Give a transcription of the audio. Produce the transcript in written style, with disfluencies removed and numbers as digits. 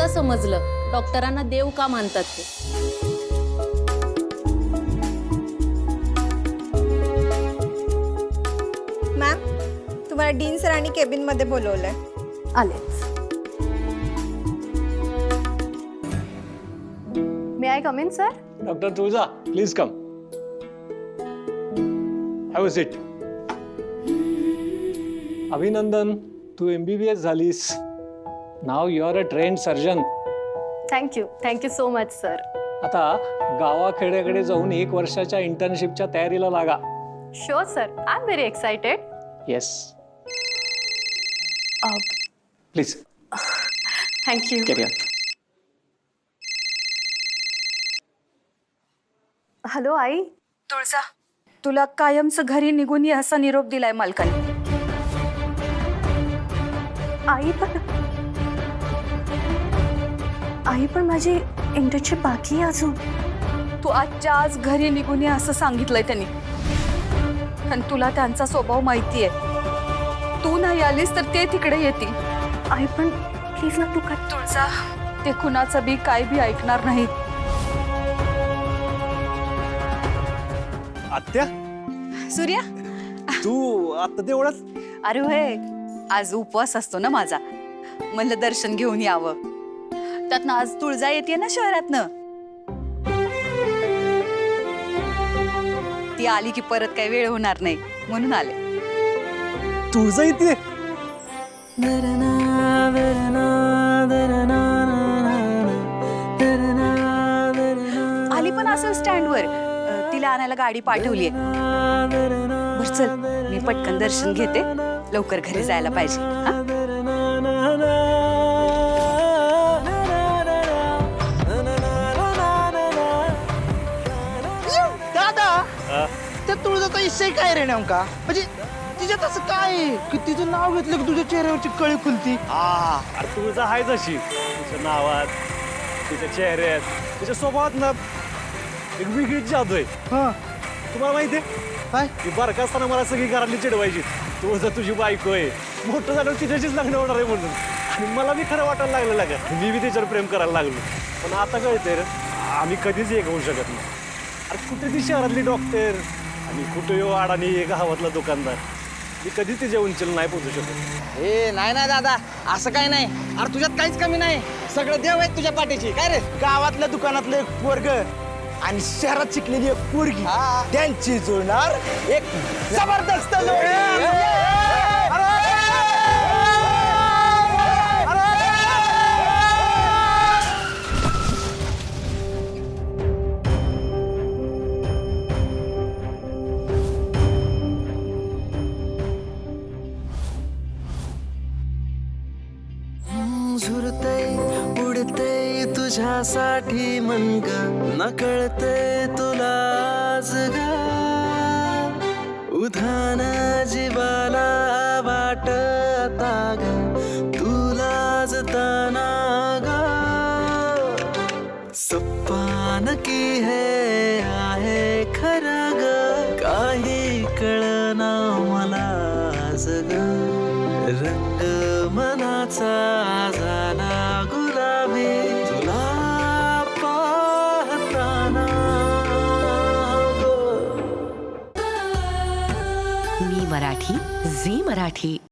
आता समजलं डॉक्टरांना देव का मानतात ते। मॅम, तुम्हाला डीन सरांनी केबिन मध्ये बोलवलंय। आलेच। May I come in sir? Doctor Tulja, please come. Have a seat. अभिनंदन, तू MBBS झालीस. Now you are a trained surgeon. Thank you so much sir. आता गावाखेड्याकडे जाऊन 1 वर्षाच्या इंटर्नशिपच्या तयारीला लागा. Sure sir, I am very excited. Yes, please thank you. Carry on. Hello आई। तुळजा, तुला कायमचं घरी निघून ये असा निरोप दिलाय मालकाने। आई पण माझी इंटर्नशिप बाकी आहे अजून। तू आजच्या आज घरी निघून ये असं सांगितलंय त्यांनी। आणि तुला त्यांचा स्वभाव माहितीये, तू नाही आलीस तर ते तिकडे येतील। आई पण प्लीज ना, तू का तुळजा, ते कुणाचं बी काय बी ऐकणार नाहीत। आत्या, सूर्या, तू आता तेवढंच? अरे होय, आज उपवास असतो ना माझा, म्हणलं दर्शन घेऊन यावं। त्यातनं आज तुळजा येते ना शहरातनं, ती आली की परत काही वेळ होणार नाही म्हणून आले। तुळजा येते? आली पण असेल स्टँडवर, तिला आणायला गाडी पाठवलीये। बर चल, मी पटकन दर्शन घेते, लवकर घरी जायला पाहिजे। हा? दादा, त्या तुळजाचा विषय काय रे नेमका? म्हणजे तिच्यात असं काय आहे की तिचं नाव घेतलं की तुझ्या चेहऱ्यावरची कळी खुलती? अरे तुळजा आहे जशी, तिच्या नावात, तिच्या चेहऱ्यात, तिच्या स्वभावात ना एक वेगळीच जादू आहे। तुम्हाला माहिती आहे काय? की बारका असताना मला सगळी घरातली चिडवायची, तुळजा तुझी बायको आहे, मोठं झाल्यावर तिच्याशीच लग्न होणार आहे म्हणून। आणि मला बी खरं वाटायला लागलं लागा, मी बी तिच्यावर प्रेम करायला लागलो। पण आता कळतंय रे, आम्ही कधीच एक होऊ शकत नाही। अरे कुठे ती शहरातली डॉक्टर आणि कुठे यो अडाणी गावातला दुकानदार, मी कधी तिच्या उंचीला नाही पोहोचू शकत। ए नाही नाही दादा, असं काय नाही। अरे तुझ्यात काहीच कमी नाही, सगळं देव आहेत तुझ्या पाठीची। काय रे, गावातल्या दुकानातलं एक पोरग आणि शहरात शिकलेली एक पोरगी, त्यांची जुळणार एक जबरदस्त जोडी। झुरते उडते तुझ्यासाठी मनग, नकळते तुला आज ग, उधाण जीवाला वाटता ग, तुलाच तना ग, सप्पान की हे आहे खरं ग, काही कळना मला आज ग, रंग मनाचा झाला गुलाबी, तुला पाहताना मी मराठी, झी मराठी।